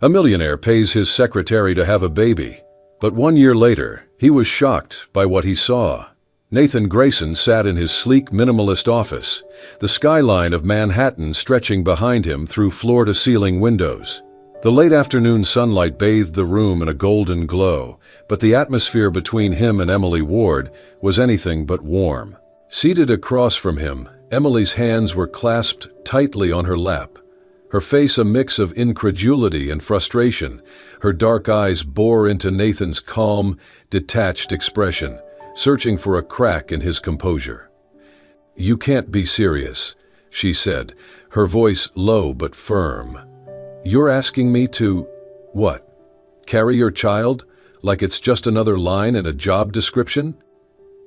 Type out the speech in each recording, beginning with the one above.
A millionaire pays his secretary to have a baby, but 1 year later, he was shocked by what he saw. Nathan Grayson sat in his sleek minimalist office, the skyline of Manhattan stretching behind him through floor-to-ceiling windows. The late afternoon sunlight bathed the room in a golden glow, but the atmosphere between him and Emily Ward was anything but warm. Seated across from him, Emily's hands were clasped tightly on her lap. Her face a mix of incredulity and frustration, her dark eyes bore into Nathan's calm, detached expression, searching for a crack in his composure. "You can't be serious," she said, her voice low but firm. "You're asking me to, what? Carry your child, like it's just another line in a job description?"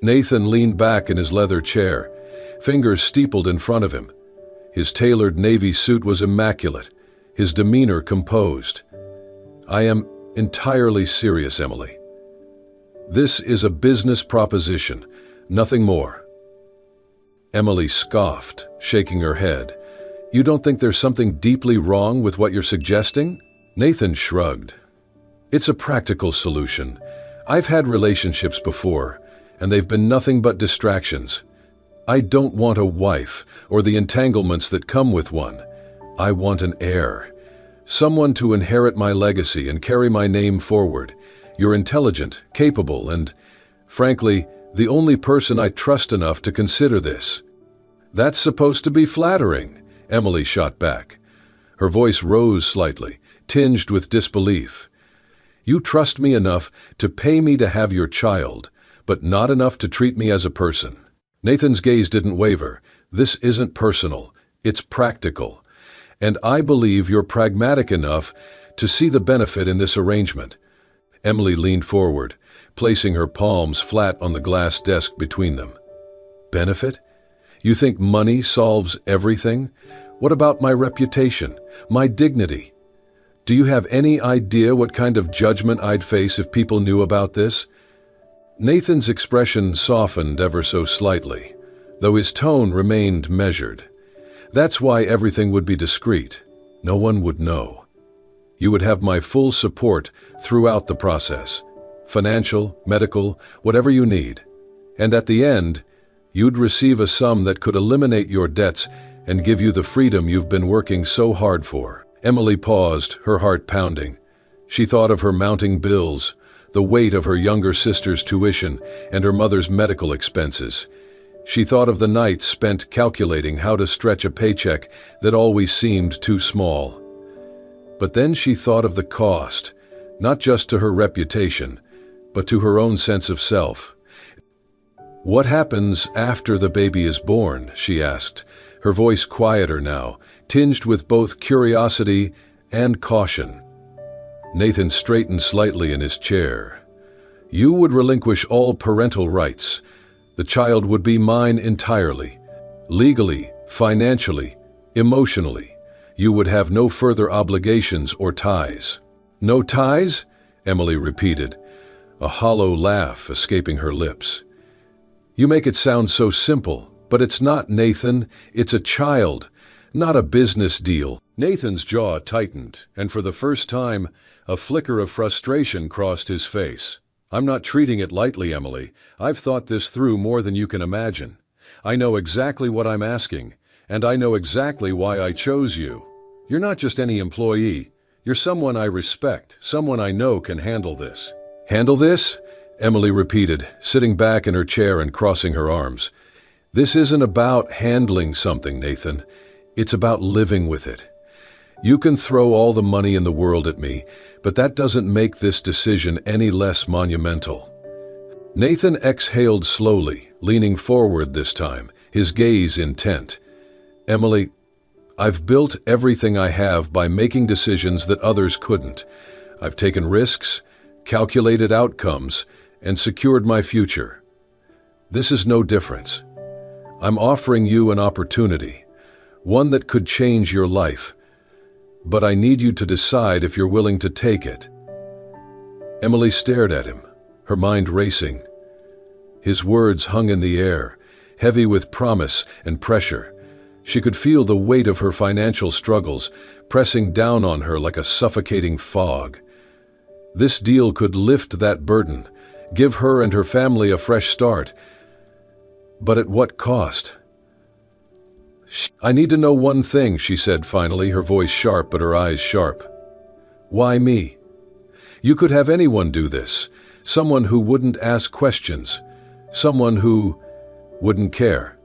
Nathan leaned back in his leather chair, fingers steepled in front of him. His tailored navy suit was immaculate, his demeanor composed. "I am entirely serious, Emily. This is a business proposition, nothing more." Emily scoffed, shaking her head. "You don't think there's something deeply wrong with what you're suggesting?" Nathan shrugged. "It's a practical solution. I've had relationships before, and they've been nothing but distractions. I don't want a wife or the entanglements that come with one. I want an heir. Someone to inherit my legacy and carry my name forward. You're intelligent, capable, and, frankly, the only person I trust enough to consider this." "That's supposed to be flattering," Emily shot back. Her voice rose slightly, tinged with disbelief. "You trust me enough to pay me to have your child, but not enough to treat me as a person." Nathan's gaze didn't waver. "This isn't personal, it's practical. And I believe you're pragmatic enough to see the benefit in this arrangement." Emily leaned forward, placing her palms flat on the glass desk between them. "Benefit? You think money solves everything? What about my reputation, my dignity? Do you have any idea what kind of judgment I'd face if people knew about this?" Nathan's expression softened ever so slightly, though his tone remained measured. "That's why everything would be discreet. No one would know. You would have my full support throughout the process. Financial, medical, whatever you need. And at the end, you'd receive a sum that could eliminate your debts and give you the freedom you've been working so hard for." Emily paused, her heart pounding. She thought of her mounting bills, the weight of her younger sister's tuition, and her mother's medical expenses. She thought of the nights spent calculating how to stretch a paycheck that always seemed too small. But then she thought of the cost, not just to her reputation, but to her own sense of self. "What happens after the baby is born?" she asked, her voice quieter now, tinged with both curiosity and caution. Nathan straightened slightly in his chair. "You would relinquish all parental rights. The child would be mine entirely. Legally, financially, emotionally. You would have no further obligations or ties." "No ties?" Emily repeated, a hollow laugh escaping her lips. "You make it sound so simple, but it's not, Nathan. It's a child, not a business deal." Nathan's jaw tightened, and for the first time, a flicker of frustration crossed his face. "I'm not treating it lightly, Emily. I've thought this through more than you can imagine. I know exactly what I'm asking, and I know exactly why I chose you. You're not just any employee. You're someone I respect, someone I know can handle this." "Handle this?" Emily repeated, sitting back in her chair and crossing her arms. "This isn't about handling something, Nathan. It's about living with it. You can throw all the money in the world at me, but that doesn't make this decision any less monumental." Nathan exhaled slowly, leaning forward this time, his gaze intent. "Emily, I've built everything I have by making decisions that others couldn't. I've taken risks, calculated outcomes, and secured my future. This is no difference. I'm offering you an opportunity, one that could change your life. But I need you to decide if you're willing to take it." Emily stared at him, her mind racing. His words hung in the air, heavy with promise and pressure. She could feel the weight of her financial struggles pressing down on her like a suffocating fog. This deal could lift that burden, give her and her family a fresh start. But at what cost? "I need to know one thing," she said finally, her voice sharp but her eyes sharp. "Why me? You could have anyone do this. Someone who wouldn't ask questions. Someone who wouldn't care."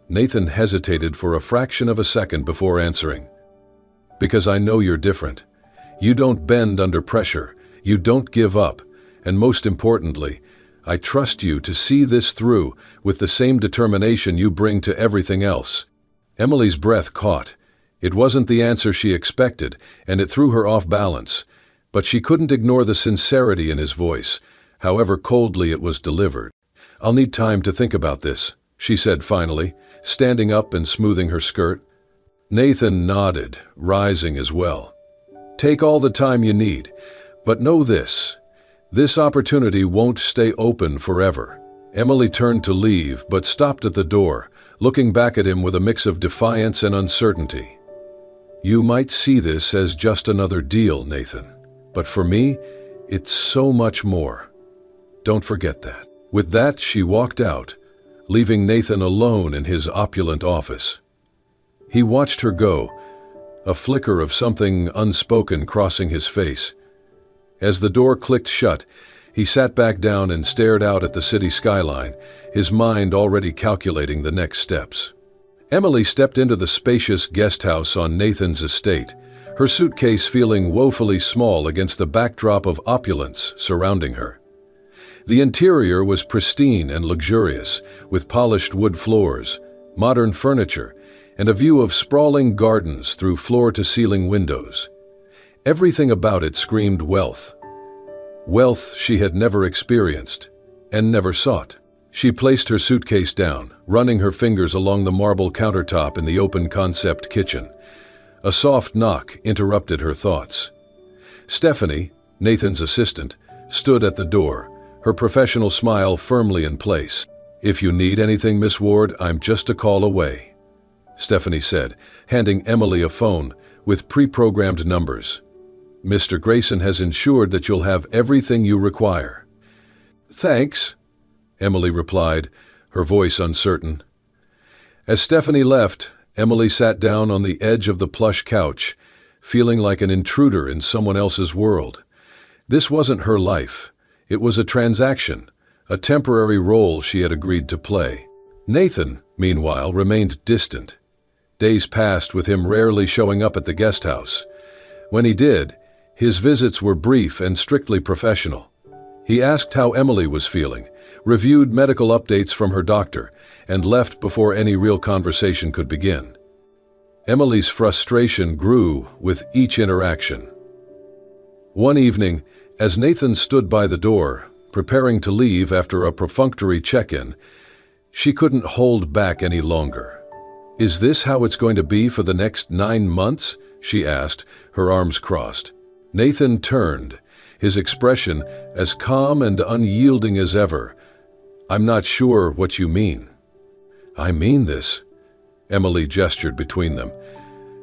Nathan hesitated for a fraction of a second before answering. "Because I know you're different. You don't bend under pressure. You don't give up. And most importantly, I trust you to see this through with the same determination you bring to everything else." Emily's breath caught. It wasn't the answer she expected, and it threw her off balance. But she couldn't ignore the sincerity in his voice, however coldly it was delivered. "I'll need time to think about this," she said finally, standing up and smoothing her skirt. Nathan nodded, rising as well. "Take all the time you need, but know this. This opportunity won't stay open forever." Emily turned to leave, but stopped at the door, looking back at him with a mix of defiance and uncertainty. "You might see this as just another deal, Nathan, but for me, it's so much more. Don't forget that." With that, she walked out, leaving Nathan alone in his opulent office. He watched her go, a flicker of something unspoken crossing his face. As the door clicked shut, he sat back down and stared out at the city skyline, his mind already calculating the next steps. Emily stepped into the spacious guest house on Nathan's estate, her suitcase feeling woefully small against the backdrop of opulence surrounding her. The interior was pristine and luxurious, with polished wood floors, modern furniture, and a view of sprawling gardens through floor-to-ceiling windows. Everything about it screamed wealth. Wealth she had never experienced, and never sought. She placed her suitcase down, running her fingers along the marble countertop in the open-concept kitchen. A soft knock interrupted her thoughts. Stephanie, Nathan's assistant, stood at the door, her professional smile firmly in place. "If you need anything, Miss Ward, I'm just a call away," Stephanie said, handing Emily a phone with pre-programmed numbers. "Mr. Grayson has ensured that you'll have everything you require." "Thanks," Emily replied, her voice uncertain. As Stephanie left, Emily sat down on the edge of the plush couch, feeling like an intruder in someone else's world. This wasn't her life. It was a transaction, a temporary role she had agreed to play. Nathan, meanwhile, remained distant. Days passed with him rarely showing up at the guest house. When he did, his visits were brief and strictly professional. He asked how Emily was feeling, reviewed medical updates from her doctor, and left before any real conversation could begin. Emily's frustration grew with each interaction. One evening, as Nathan stood by the door, preparing to leave after a perfunctory check-in, she couldn't hold back any longer. "Is this how it's going to be for the next 9 months?" she asked, her arms crossed. Nathan turned, his expression as calm and unyielding as ever. "I'm not sure what you mean." "I mean this," Emily gestured between them.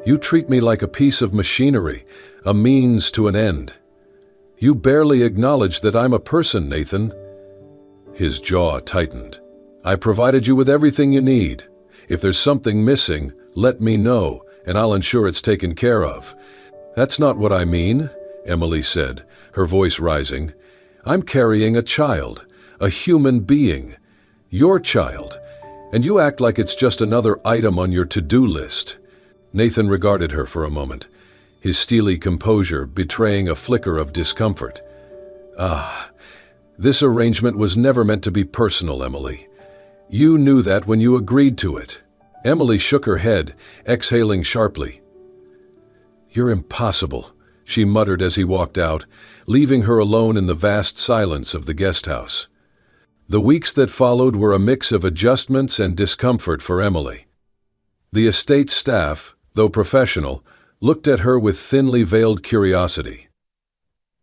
"You treat me like a piece of machinery, a means to an end. You barely acknowledge that I'm a person, Nathan." His jaw tightened. "I provided you with everything you need. If there's something missing, let me know, and I'll ensure it's taken care of." "That's not what I mean," Emily said, her voice rising. "I'm carrying a child, a human being, your child, and you act like it's just another item on your to-do list." Nathan regarded her for a moment, his steely composure betraying a flicker of discomfort. "Ah, this arrangement was never meant to be personal, Emily. You knew that when you agreed to it." Emily shook her head, exhaling sharply. "You're impossible," she muttered as he walked out, leaving her alone in the vast silence of the guest house. The weeks that followed were a mix of adjustments and discomfort for Emily. The estate staff, though professional, looked at her with thinly veiled curiosity.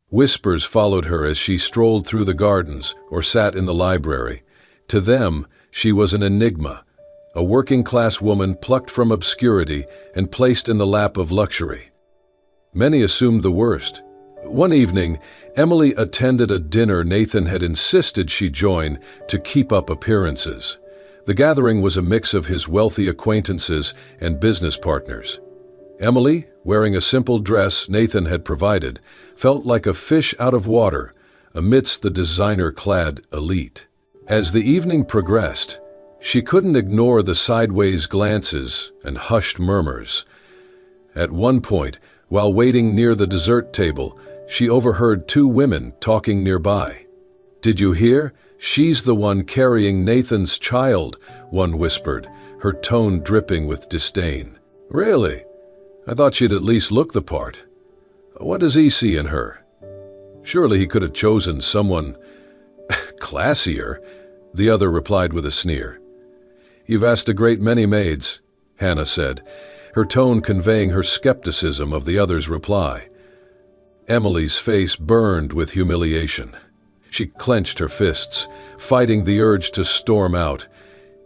Whispers followed her as she strolled through the gardens or sat in the library. To them, she was an enigma, a working-class woman plucked from obscurity and placed in the lap of luxury. Many assumed the worst. One evening, Emily attended a dinner Nathan had insisted she join to keep up appearances. The gathering was a mix of his wealthy acquaintances and business partners. Emily, wearing a simple dress Nathan had provided, felt like a fish out of water amidst the designer-clad elite. As the evening progressed, she couldn't ignore the sideways glances and hushed murmurs. At one point, while waiting near the dessert table, she overheard two women talking nearby. "Did you hear? She's the one carrying Nathan's child," one whispered, her tone dripping with disdain. "Really? I thought she'd at least look the part. What does he see in her? Surely he could have chosen someone classier," the other replied with a sneer. "You've asked a great many maids," Hannah said, her tone conveying her skepticism of the other's reply. Emily's face burned with humiliation. She clenched her fists, fighting the urge to storm out.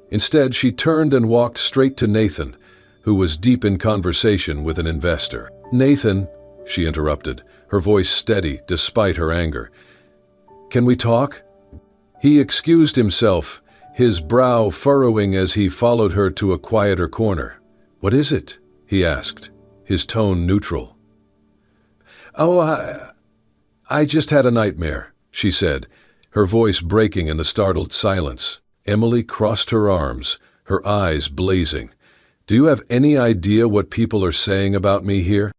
Instead, she turned and walked straight to Nathan, who was deep in conversation with an investor. "Nathan," she interrupted, her voice steady despite her anger. "Can we talk?" He excused himself, his brow furrowing as he followed her to a quieter corner. "What is it?" he asked, his tone neutral. "Oh, I just had a nightmare," she said, her voice breaking in the startled silence. Emily crossed her arms, her eyes blazing. "Do you have any idea what people are saying about me here?"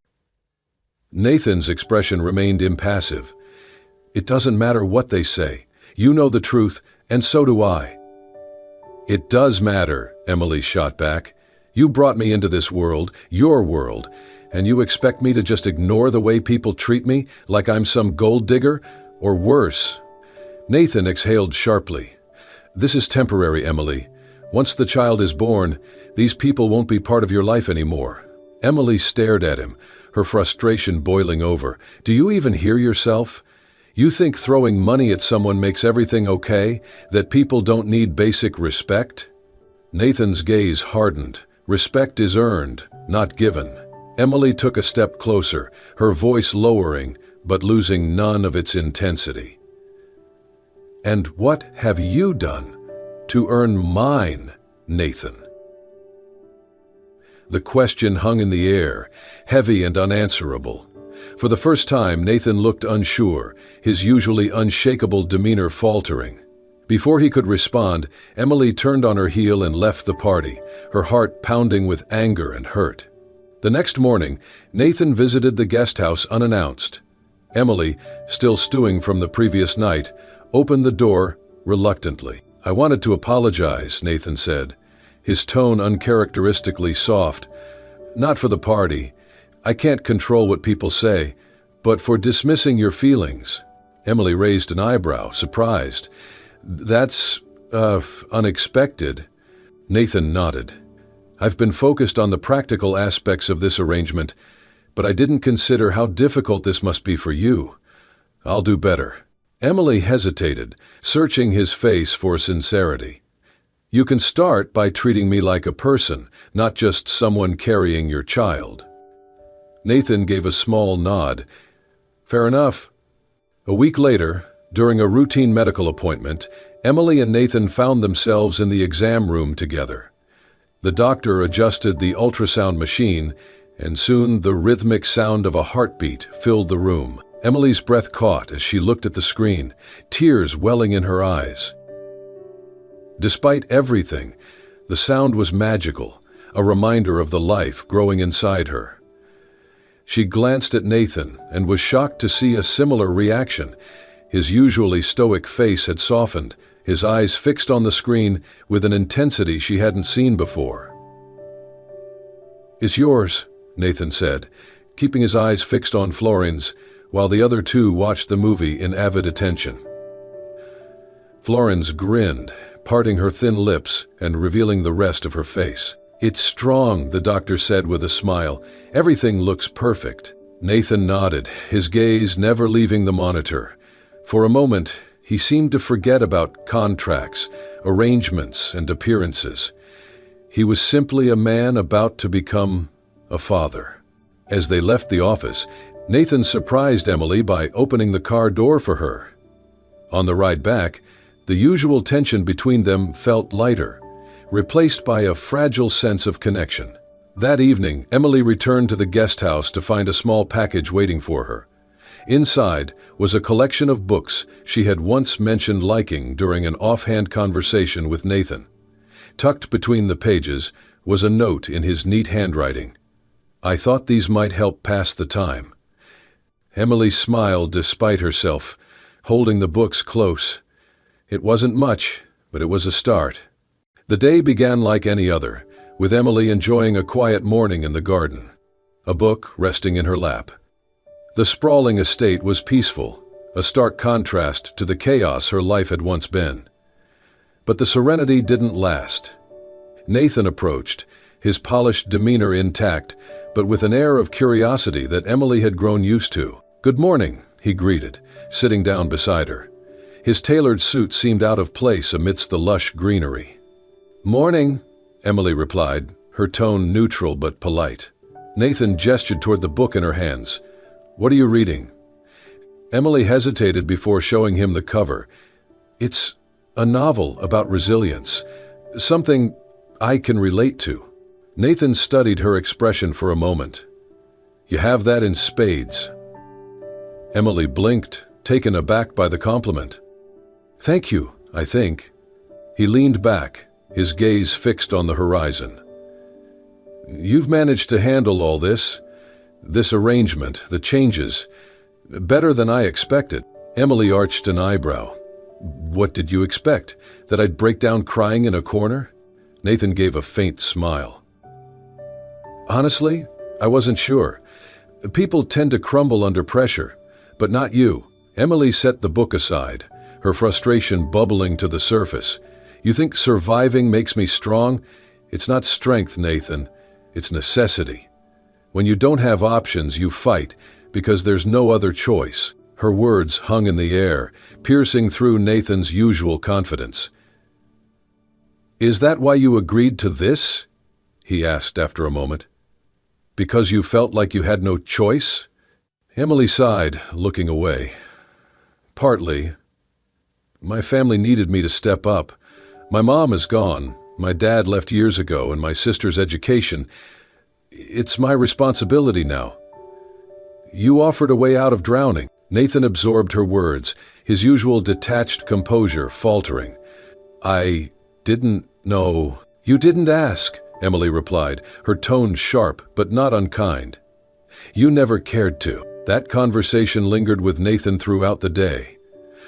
Nathan's expression remained impassive. "It doesn't matter what they say. You know the truth, and so do I." "It does matter," Emily shot back. "You brought me into this world, your world, and you expect me to just ignore the way people treat me, like I'm some gold digger, or worse?" Nathan exhaled sharply. "This is temporary, Emily. Once the child is born, these people won't be part of your life anymore." Emily stared at him, her frustration boiling over. "Do you even hear yourself? You think throwing money at someone makes everything okay? That people don't need basic respect?" Nathan's gaze hardened. Respect is earned, not given. Emily took a step closer, her voice lowering, but losing none of its intensity. "And what have you done to earn mine, Nathan?" The question hung in the air, heavy and unanswerable. For the first time, Nathan looked unsure, his usually unshakable demeanor faltering. Before he could respond, Emily turned on her heel and left the party, her heart pounding with anger and hurt. The next morning, Nathan visited the guest house unannounced. Emily, still stewing from the previous night, opened the door reluctantly. "I wanted to apologize," Nathan said, his tone uncharacteristically soft. "Not for the party. I can't control what people say, but for dismissing your feelings." Emily raised an eyebrow, surprised. "That's, unexpected." Nathan nodded. "I've been focused on the practical aspects of this arrangement, but I didn't consider how difficult this must be for you. I'll do better." Emily hesitated, searching his face for sincerity. "You can start by treating me like a person, not just someone carrying your child." Nathan gave a small nod. "Fair enough." A week later, during a routine medical appointment, Emily and Nathan found themselves in the exam room together. The doctor adjusted the ultrasound machine, and soon the rhythmic sound of a heartbeat filled the room. Emily's breath caught as she looked at the screen, tears welling in her eyes. Despite everything, the sound was magical, a reminder of the life growing inside her. She glanced at Nathan and was shocked to see a similar reaction. His usually stoic face had softened, his eyes fixed on the screen with an intensity she hadn't seen before. "It's yours," Nathan said, keeping his eyes fixed on Florin's, while the other two watched the movie in avid attention. Florin's grinned, parting her thin lips and revealing the rest of her face. "It's strong," the doctor said with a smile. "Everything looks perfect." Nathan nodded, his gaze never leaving the monitor. For a moment, he seemed to forget about contracts, arrangements, and appearances. He was simply a man about to become a father. As they left the office, Nathan surprised Emily by opening the car door for her. On the ride back, the usual tension between them felt lighter, replaced by a fragile sense of connection. That evening, Emily returned to the guest house to find a small package waiting for her. Inside was a collection of books she had once mentioned liking during an offhand conversation with Nathan. Tucked between the pages was a note in his neat handwriting. "I thought these might help pass the time." Emily smiled despite herself, holding the books close. It wasn't much, but it was a start. The day began like any other, with Emily enjoying a quiet morning in the garden, a book resting in her lap. The sprawling estate was peaceful, a stark contrast to the chaos her life had once been. But the serenity didn't last. Nathan approached, his polished demeanor intact, but with an air of curiosity that Emily had grown used to. "Good morning," he greeted, sitting down beside her. His tailored suit seemed out of place amidst the lush greenery. "Morning," Emily replied, her tone neutral but polite. Nathan gestured toward the book in her hands. "What are you reading?" Emily hesitated before showing him the cover. "It's a novel about resilience, something I can relate to." Nathan studied her expression for a moment. "You have that in spades." Emily blinked, taken aback by the compliment. "Thank you, I think." He leaned back, his gaze fixed on the horizon. "You've managed to handle all this arrangement, the changes, better than I expected." Emily arched an eyebrow. "What did you expect? That I'd break down crying in a corner?" Nathan gave a faint smile. "Honestly, I wasn't sure. People tend to crumble under pressure, but not you." Emily set the book aside, her frustration bubbling to the surface. "You think surviving makes me strong? It's not strength, Nathan. It's necessity. When you don't have options, you fight, because there's no other choice." Her words hung in the air, piercing through Nathan's usual confidence. "Is that why you agreed to this?" he asked after a moment. "Because you felt like you had no choice?" Emily sighed, looking away. "Partly. My family needed me to step up. My mom is gone, my dad left years ago, and my sister's education. It's my responsibility now." "You offered a way out of drowning." Nathan absorbed her words, his usual detached composure faltering. "I didn't know." "You didn't ask," Emily replied, her tone sharp but not unkind. "You never cared to." That conversation lingered with Nathan throughout the day.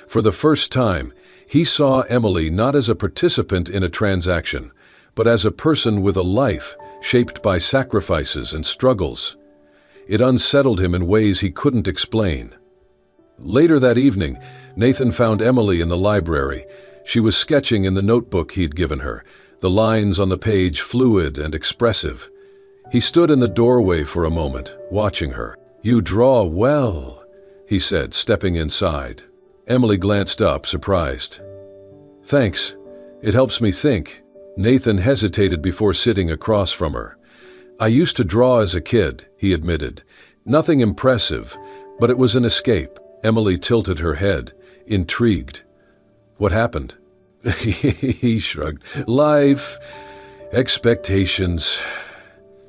For the first time, he saw Emily not as a participant in a transaction, but as a person with a life shaped by sacrifices and struggles. It unsettled him in ways he couldn't explain. Later that evening, Nathan found Emily in the library. She was sketching in the notebook he'd given her, the lines on the page fluid and expressive. He stood in the doorway for a moment, watching her. "You draw well," he said, stepping inside. Emily glanced up, surprised. "Thanks. It helps me think." Nathan hesitated before sitting across from her. "I used to draw as a kid," he admitted. "Nothing impressive, but it was an escape." Emily tilted her head, intrigued. "What happened?" He shrugged. "Life, expectations.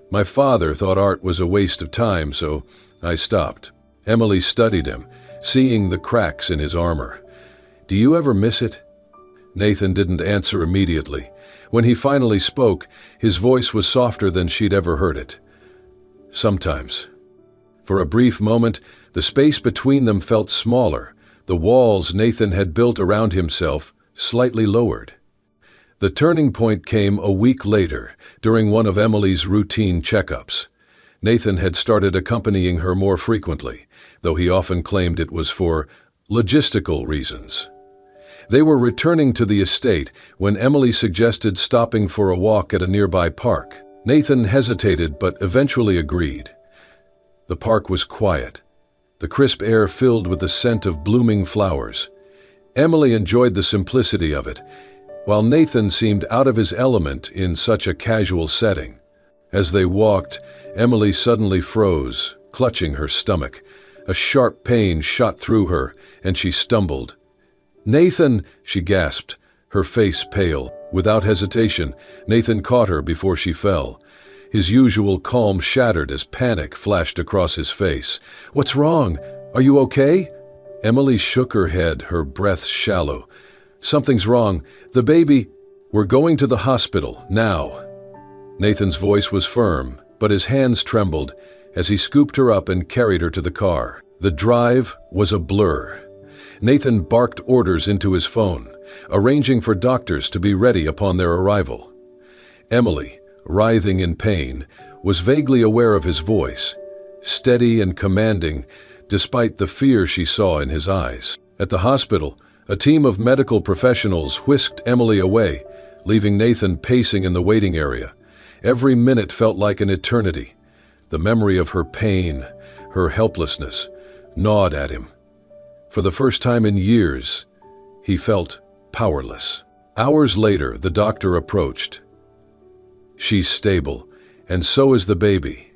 My father thought art was a waste of time, so I stopped." Emily studied him, seeing the cracks in his armor. "Do you ever miss it?" Nathan didn't answer immediately. When he finally spoke, his voice was softer than she'd ever heard it. "Sometimes." For a brief moment, the space between them felt smaller, the walls Nathan had built around himself slightly lowered. The turning point came a week later, during one of Emily's routine checkups. Nathan had started accompanying her more frequently, though he often claimed it was for logistical reasons. They were returning to the estate when Emily suggested stopping for a walk at a nearby park. Nathan hesitated but eventually agreed. The park was quiet, the crisp air filled with the scent of blooming flowers. Emily enjoyed the simplicity of it. while Nathan seemed out of his element in such a casual setting. As they walked, Emily suddenly froze, clutching her stomach. A sharp pain shot through her, and she stumbled. "Nathan!" she gasped, her face pale. Without hesitation, Nathan caught her before she fell. His usual calm shattered as panic flashed across his face. "What's wrong? Are you okay?" Emily shook her head, her breath shallow. "Something's wrong. The baby—" "We're going to the hospital, now." Nathan's voice was firm, but his hands trembled as he scooped her up and carried her to the car. The drive was a blur. Nathan barked orders into his phone, arranging for doctors to be ready upon their arrival. Emily, writhing in pain, was vaguely aware of his voice, steady and commanding despite the fear she saw in his eyes. At the hospital, a team of medical professionals whisked Emily away, leaving Nathan pacing in the waiting area. Every minute felt like an eternity. The memory of her pain, her helplessness, gnawed at him. For the first time in years, he felt powerless. Hours later, the doctor approached. "She's stable, and so is the baby.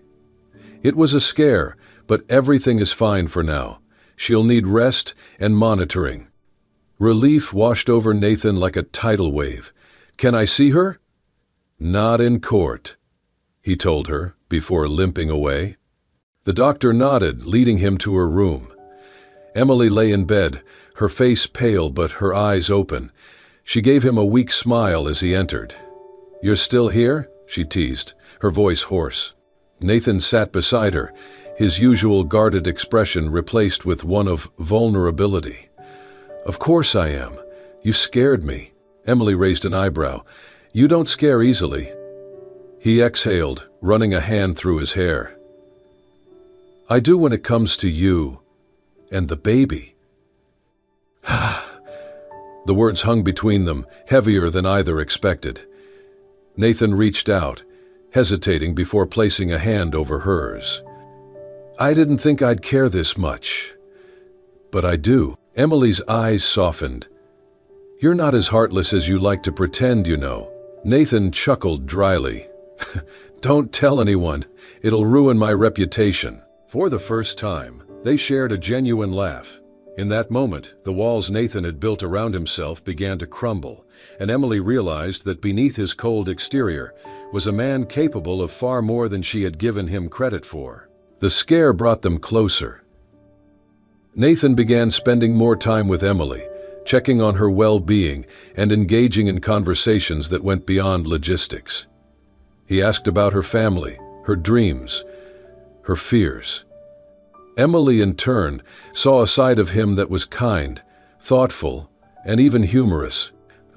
It was a scare, but everything is fine for now. She'll need rest and monitoring." Relief washed over Nathan like a tidal wave. "Can I see her?" "Not in court," he told her before limping away. The doctor nodded, leading him to her room. Emily lay in bed, her face pale but her eyes open. She gave him a weak smile as he entered. "You're still here?" she teased, her voice hoarse. Nathan sat beside her, his usual guarded expression replaced with one of vulnerability. "Of course I am. You scared me." Emily raised an eyebrow. "You don't scare easily." He exhaled, running a hand through his hair. "I do when it comes to you and the baby." The words hung between them, heavier than either expected. Nathan reached out, hesitating before placing a hand over hers. "I didn't think I'd care this much. But I do." Emily's eyes softened. "You're not as heartless as you like to pretend, you know." Nathan chuckled dryly. "Don't tell anyone. It'll ruin my reputation." For the first time, they shared a genuine laugh. In that moment, the walls Nathan had built around himself began to crumble, and Emily realized that beneath his cold exterior was a man capable of far more than she had given him credit for. The scare brought them closer. Nathan began spending more time with Emily, checking on her well-being and engaging in conversations that went beyond logistics. He asked about her family, her dreams, her fears. Emily, in turn, saw a side of him that was kind, thoughtful, and even humorous.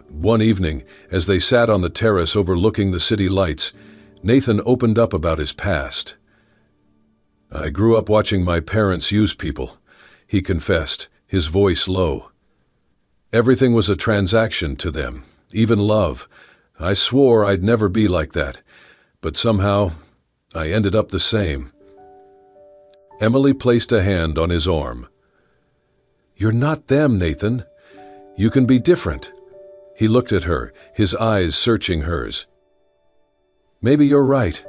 One evening, as they sat on the terrace overlooking the city lights, Nathan opened up about his past. "I grew up watching my parents use people," he confessed, his voice low. "Everything was a transaction to them, even love. I swore I'd never be like that, but somehow I ended up the same." Emily placed a hand on his arm. "You're not them, Nathan. You can be different." He looked at her, his eyes searching hers. "Maybe you're right.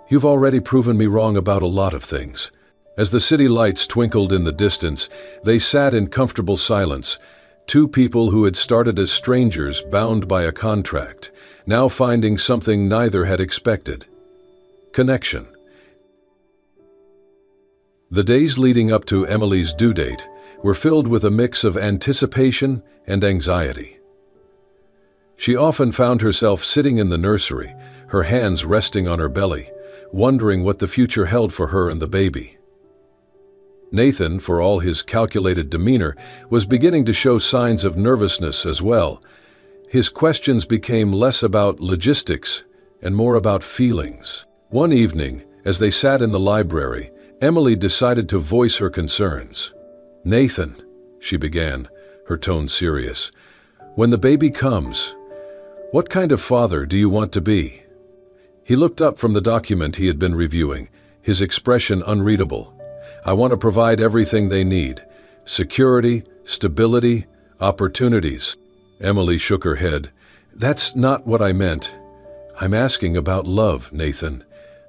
You've already proven me wrong about a lot of things." As the city lights twinkled in the distance, they sat in comfortable silence, two people who had started as strangers bound by a contract, now finding something neither had expected: connection. The days leading up to Emily's due date were filled with a mix of anticipation and anxiety. She often found herself sitting in the nursery, her hands resting on her belly, wondering what the future held for her and the baby. Nathan, for all his calculated demeanor, was beginning to show signs of nervousness as well. His questions became less about logistics and more about feelings. One evening, as they sat in the library, Emily decided to voice her concerns. "Nathan," she began, her tone serious, "when the baby comes, what kind of father do you want to be?" He looked up from the document he had been reviewing, his expression unreadable. "I want to provide everything they need: security, stability, opportunities." Emily shook her head. That's not what I meant. I'm asking about love, Nathan.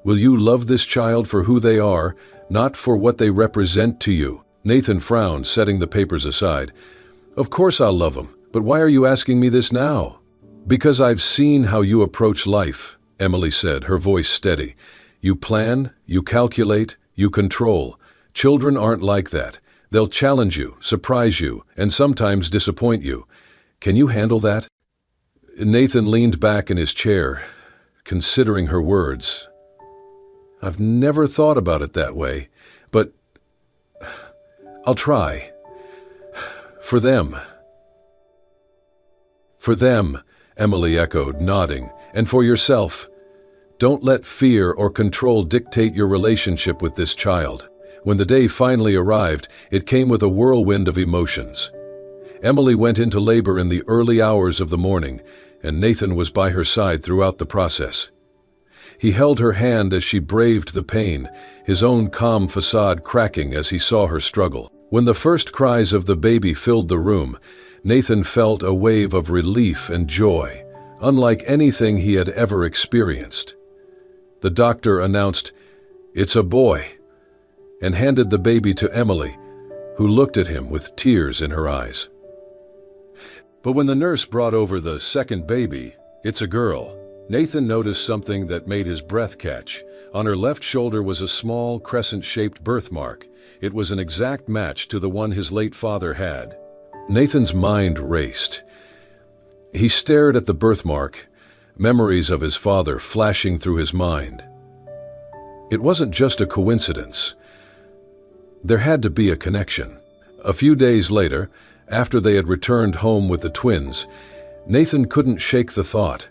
Will you love this child for who they are, not for what they represent to you? Nathan frowned, setting the papers aside. Of course I'll love him, but why are you asking me this now? Because I've seen how you approach life, Emily said, her voice steady. You plan, you calculate, you control. Children aren't like that. They'll challenge you, surprise you, and sometimes disappoint you. Can you handle that? Nathan leaned back in his chair, considering her words. I've never thought about it that way, but I'll try. For them. For them, Emily echoed, nodding, and for yourself. Don't let fear or control dictate your relationship with this child. When the day finally arrived, it came with a whirlwind of emotions. Emily went into labor in the early hours of the morning, and Nathan was by her side throughout the process. He held her hand as she braved the pain, his own calm facade cracking as he saw her struggle. When the first cries of the baby filled the room, Nathan felt a wave of relief and joy, unlike anything he had ever experienced. The doctor announced, "It's a boy," and handed the baby to Emily, who looked at him with tears in her eyes. But when the nurse brought over the second baby, "It's a girl," Nathan noticed something that made his breath catch. On her left shoulder was a small, crescent-shaped birthmark. It was an exact match to the one his late father had. Nathan's mind raced. He stared at the birthmark, memories of his father flashing through his mind. It wasn't just a coincidence. There had to be a connection. A few days later, after they had returned home with the twins, Nathan couldn't shake the thought.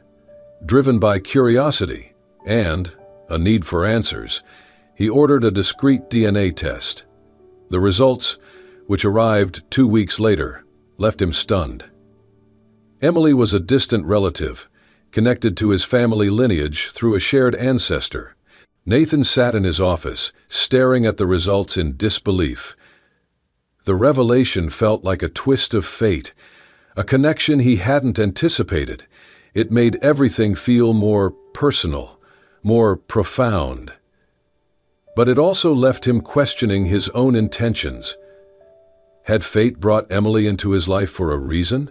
Driven by curiosity and a need for answers, he ordered a discreet DNA test. The results, which arrived 2 weeks later, left him stunned. Emily was a distant relative, connected to his family lineage through a shared ancestor. Nathan sat in his office, staring at the results in disbelief. The revelation felt like a twist of fate, a connection he hadn't anticipated. It made everything feel more personal, more profound. But it also left him questioning his own intentions. Had fate brought Emily into his life for a reason?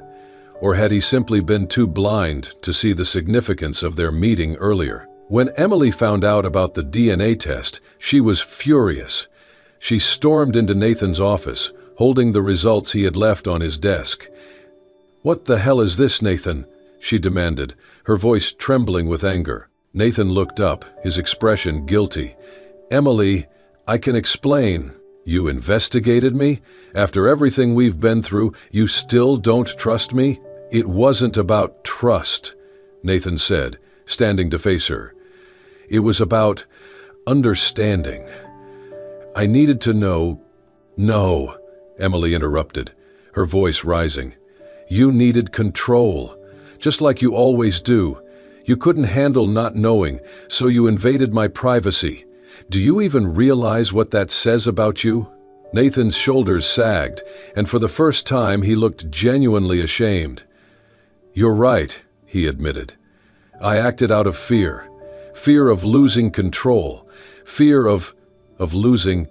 Or had he simply been too blind to see the significance of their meeting earlier? When Emily found out about the DNA test, she was furious. She stormed into Nathan's office, holding the results he had left on his desk. "What the hell is this, Nathan?" she demanded, her voice trembling with anger. Nathan looked up, his expression guilty. "Emily, I can explain. You investigated me? After everything we've been through, you still don't trust me?" "It wasn't about trust," Nathan said, standing to face her. "It was about understanding. I needed to know—" "No," Emily interrupted, her voice rising. "You needed control. Just like you always do. You couldn't handle not knowing, so you invaded my privacy. Do you even realize what that says about you?" Nathan's shoulders sagged, and for the first time he looked genuinely ashamed. "You're right," he admitted. "I acted out of fear. Fear of losing control. Fear of losing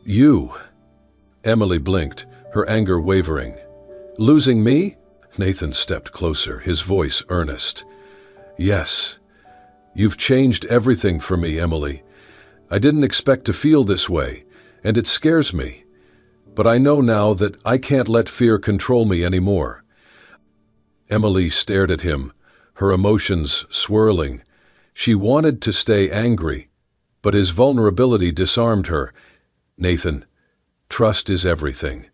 you." Emily blinked, her anger wavering. "Losing me?" Nathan stepped closer, his voice earnest. "Yes. You've changed everything for me, Emily. I didn't expect to feel this way, and it scares me. But I know now that I can't let fear control me anymore." Emily stared at him, her emotions swirling. She wanted to stay angry, but his vulnerability disarmed her. "Nathan, trust is everything.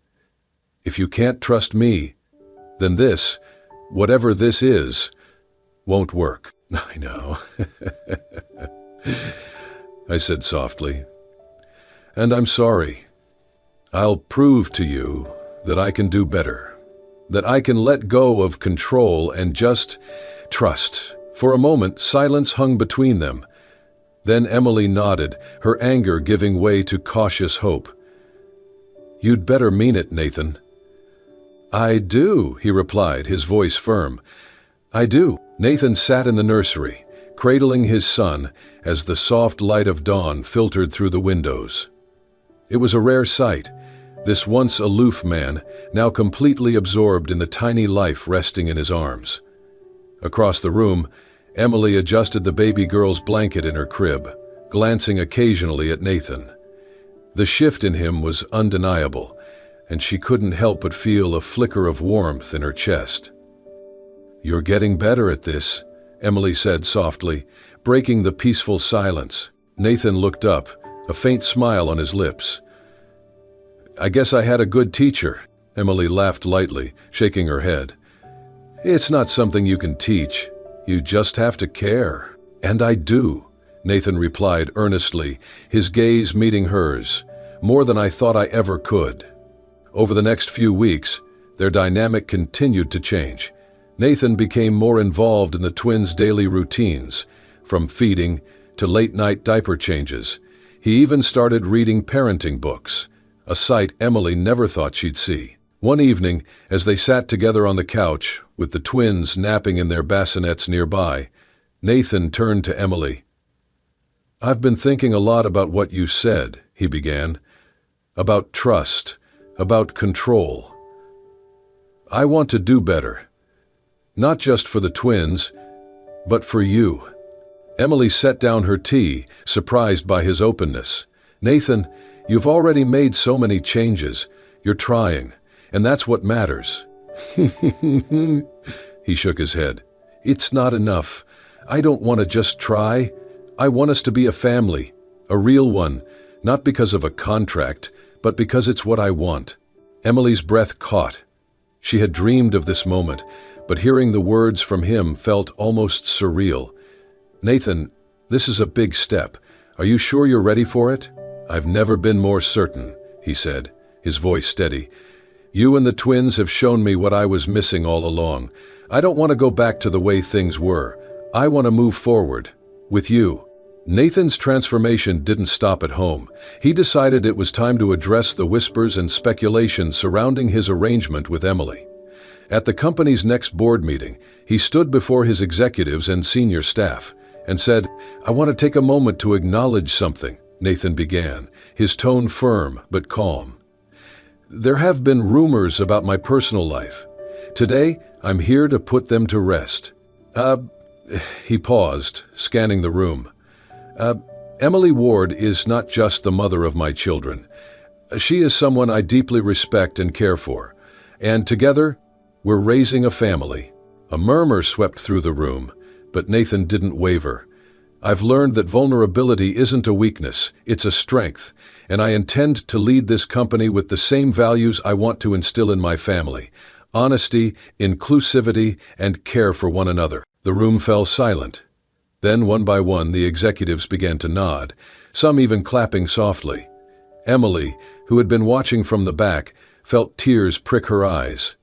If you can't trust me, then this, whatever this is, won't work." "I know," I said softly. "And I'm sorry. I'll prove to you that I can do better, that I can let go of control and just trust." For a moment, silence hung between them. Then Emily nodded, her anger giving way to cautious hope. "You'd better mean it, Nathan." "I do," he replied, his voice firm. I do. Nathan sat in the nursery, cradling his son as the soft light of dawn filtered through the windows. It was a rare sight, this once aloof man now completely absorbed in the tiny life resting in his arms. Across the room, Emily adjusted the baby girl's blanket in her crib, glancing occasionally at Nathan. The shift in him was undeniable, and she couldn't help but feel a flicker of warmth in her chest. "You're getting better at this," Emily said softly, breaking the peaceful silence. Nathan looked up, a faint smile on his lips. "I guess I had a good teacher," Emily laughed lightly, shaking her head. "It's not something you can teach. You just have to care." "And I do," Nathan replied earnestly, his gaze meeting hers, "more than I thought I ever could." Over the next few weeks, their dynamic continued to change. Nathan became more involved in the twins' daily routines, from feeding to late-night diaper changes. He even started reading parenting books, a sight Emily never thought she'd see. One evening, as they sat together on the couch, with the twins napping in their bassinets nearby, Nathan turned to Emily. "I've been thinking a lot about what you said," he began. "About trust, about control. I want to do better. Not just for the twins, but for you." Emily set down her tea, surprised by his openness. "Nathan, you've already made so many changes. You're trying, and that's what matters." He shook his head. "It's not enough. I don't want to just try. I want us to be a family, a real one, not because of a contract, but because it's what I want." Emily's breath caught. She had dreamed of this moment, but hearing the words from him felt almost surreal. "Nathan, this is a big step. Are you sure you're ready for it?" "I've never been more certain," he said, his voice steady. "You and the twins have shown me what I was missing all along. I don't want to go back to the way things were. I want to move forward. With you." Nathan's transformation didn't stop at home. He decided it was time to address the whispers and speculation surrounding his arrangement with Emily. At the company's next board meeting, he stood before his executives and senior staff and said, "I want to take a moment to acknowledge something," Nathan began, his tone firm but calm. "There have been rumors about my personal life. Today, I'm here to put them to rest." He paused, scanning the room. Emily Ward is not just the mother of my children. She is someone I deeply respect and care for. And together, we're raising a family." A murmur swept through the room, but Nathan didn't waver. "I've learned that vulnerability isn't a weakness, it's a strength, and I intend to lead this company with the same values I want to instill in my family: honesty, inclusivity, and care for one another." The room fell silent. Then, one by one, the executives began to nod, some even clapping softly. Emily, who had been watching from the back, felt tears prick her eyes.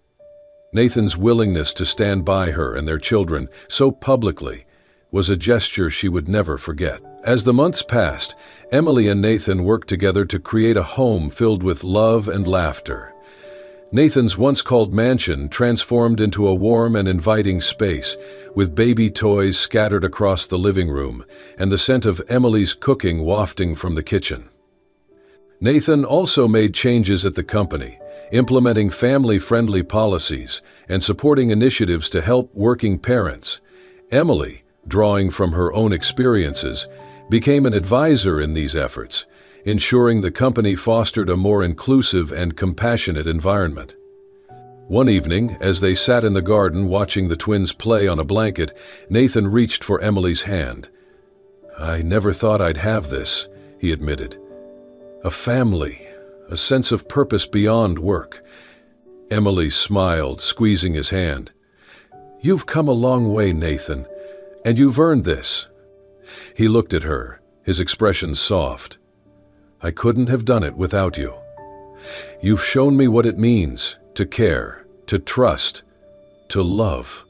Nathan's willingness to stand by her and their children so publicly was a gesture she would never forget. As the months passed, Emily and Nathan worked together to create a home filled with love and laughter. Nathan's once-called mansion transformed into a warm and inviting space, with baby toys scattered across the living room and the scent of Emily's cooking wafting from the kitchen. Nathan also made changes at the company, implementing family-friendly policies and supporting initiatives to help working parents. Emily, drawing from her own experiences, became an advisor in these efforts, ensuring the company fostered a more inclusive and compassionate environment. One evening, as they sat in the garden watching the twins play on a blanket, Nathan reached for Emily's hand. "I never thought I'd have this," he admitted. "A family, a sense of purpose beyond work." Emily smiled, squeezing his hand. "You've come a long way, Nathan, and you've earned this." He looked at her, his expression soft. "I couldn't have done it without you. You've shown me what it means to care, to trust, to love."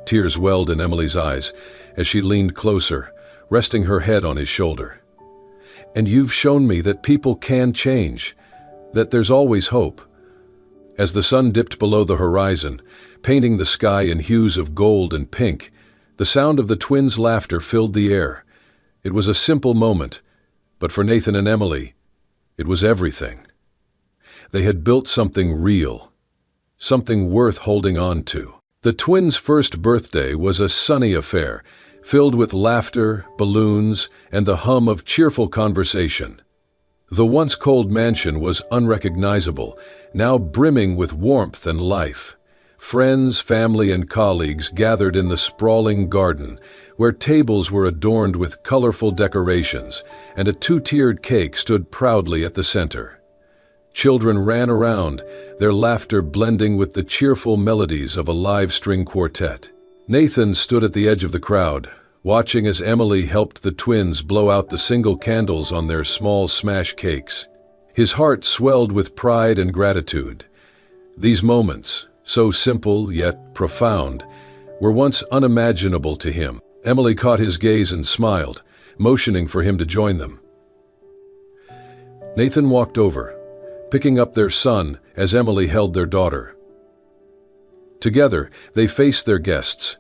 Tears welled in Emily's eyes as she leaned closer, resting her head on his shoulder. "And you've shown me that people can change, that there's always hope. As the sun dipped below the horizon, painting the sky in hues of gold and pink, the sound of the twins' laughter filled the air. It was a simple moment, but for Nathan and Emily, it was everything. They had built something real, something worth holding on to. The twins' first birthday was a sunny affair, filled with laughter, balloons, and the hum of cheerful conversation. The once cold mansion was unrecognizable, now brimming with warmth and life. Friends, family, and colleagues gathered in the sprawling garden, where tables were adorned with colorful decorations, and a two-tiered cake stood proudly at the center. Children ran around, their laughter blending with the cheerful melodies of a live string quartet. Nathan stood at the edge of the crowd, watching as Emily helped the twins blow out the single candles on their small smash cakes. His heart swelled with pride and gratitude. These moments, so simple yet profound, were once unimaginable to him. Emily caught his gaze and smiled, motioning for him to join them. Nathan walked over, picking up their son as Emily held their daughter. Together, they faced their guests,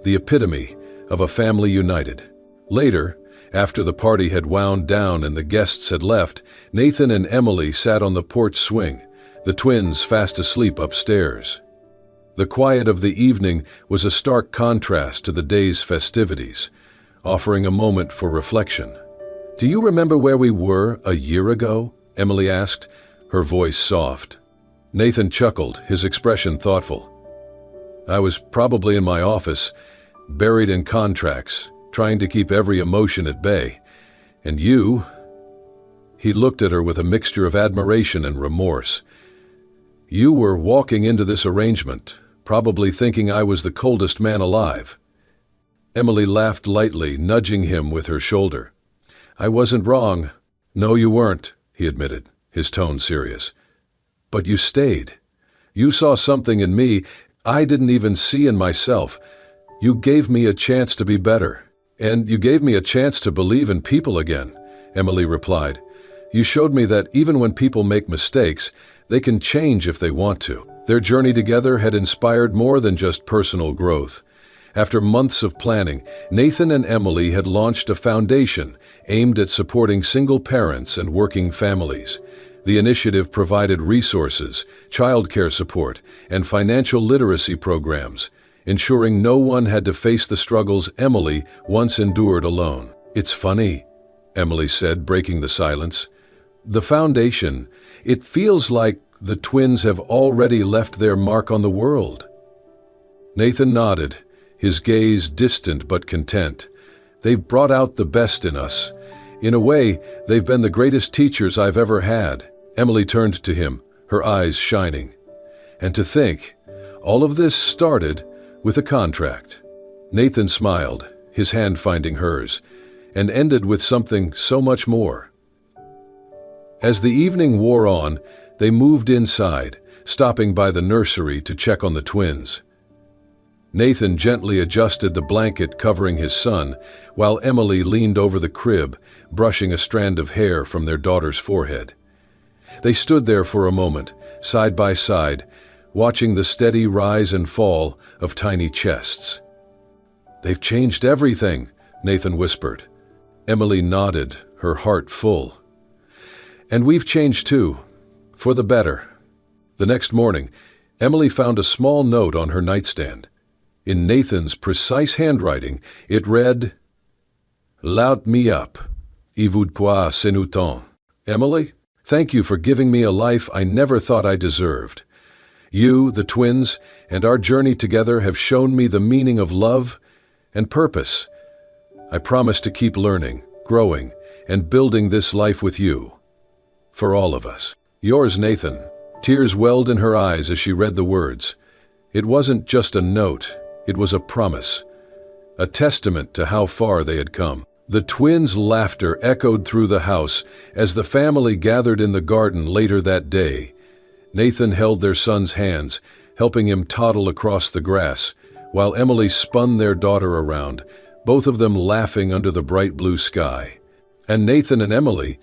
the epitome of a family united. Later, after the party had wound down and the guests had left, Nathan and Emily sat on the porch swing, the twins fast asleep upstairs. The quiet of the evening was a stark contrast to the day's festivities, offering a moment for reflection. "Do you remember where we were a year ago?" Emily asked, her voice soft. Nathan chuckled, his expression thoughtful. "I was probably in my office, buried in contracts, trying to keep every emotion at bay. And you—" He looked at her with a mixture of admiration and remorse. "You were walking into this arrangement, probably thinking I was the coldest man alive." Emily laughed lightly, nudging him with her shoulder. "I wasn't wrong." "No, you weren't," he admitted, his tone serious. "But you stayed. You saw something in me I didn't even see in myself. You gave me a chance to be better. And you gave me a chance to believe in people again," Emily replied. "You showed me that even when people make mistakes, they can change if they want to." Their journey together had inspired more than just personal growth. After months of planning, Nathan and Emily had launched a foundation aimed at supporting single parents and working families. The initiative provided resources, childcare support, and financial literacy programs, ensuring no one had to face the struggles Emily once endured alone. "It's funny," Emily said, breaking the silence. "The foundation, it feels like the twins have already left their mark on the world." Nathan nodded, his gaze distant but content. "They've brought out the best in us. In a way, they've been the greatest teachers I've ever had." Emily turned to him, her eyes shining. "And to think, all of this started with a contract." Nathan smiled, his hand finding hers, and ended with something so much more. As the evening wore on, they moved inside, stopping by the nursery to check on the twins. Nathan gently adjusted the blanket covering his son, while Emily leaned over the crib, brushing a strand of hair from their daughter's forehead. They stood there for a moment, side by side, watching the steady rise and fall of tiny chests. "They've changed everything," Nathan whispered. Emily nodded, her heart full. "And we've changed too, for the better." The next morning, Emily found a small note on her nightstand. In Nathan's precise handwriting, it read, "Lout me up, et vous pois senuton." "Emily, thank you for giving me a life I never thought I deserved. You, the twins, and our journey together have shown me the meaning of love and purpose. I promise to keep learning, growing, and building this life with you. For all of us. Yours, Nathan." Tears welled in her eyes as she read the words. It wasn't just a note, it was a promise, a testament to how far they had come. The twins' laughter echoed through the house as the family gathered in the garden later that day. Nathan held their son's hands, helping him toddle across the grass, while Emily spun their daughter around, both of them laughing under the bright blue sky. And Nathan and Emily,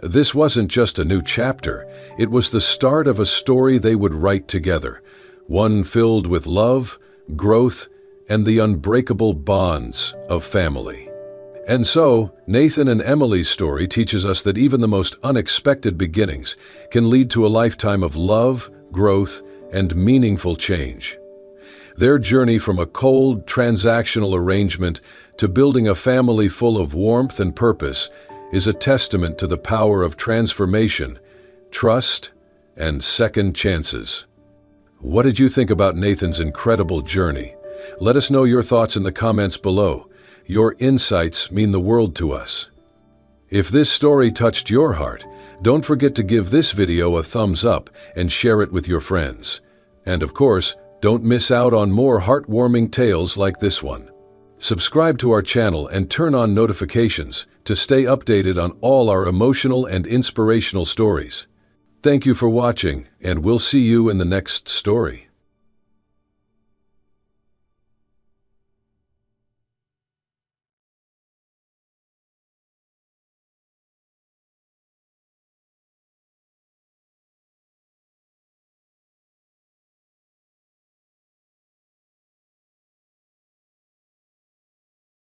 This wasn't just a new chapter, it was the start of a story they would write together, one filled with love, growth, and the unbreakable bonds of family. And so, Nathan and Emily's story teaches us that even the most unexpected beginnings can lead to a lifetime of love, growth, and meaningful change. Their journey from a cold, transactional arrangement to building a family full of warmth and purpose is a testament to the power of transformation, trust, and second chances. What did you think about Nathan's incredible journey? Let us know your thoughts in the comments below. Your insights mean the world to us. If this story touched your heart, don't forget to give this video a thumbs up and share it with your friends. And of course, don't miss out on more heartwarming tales like this one. Subscribe to our channel and turn on notifications to stay updated on all our emotional and inspirational stories. Thank you for watching, and we'll see you in the next story.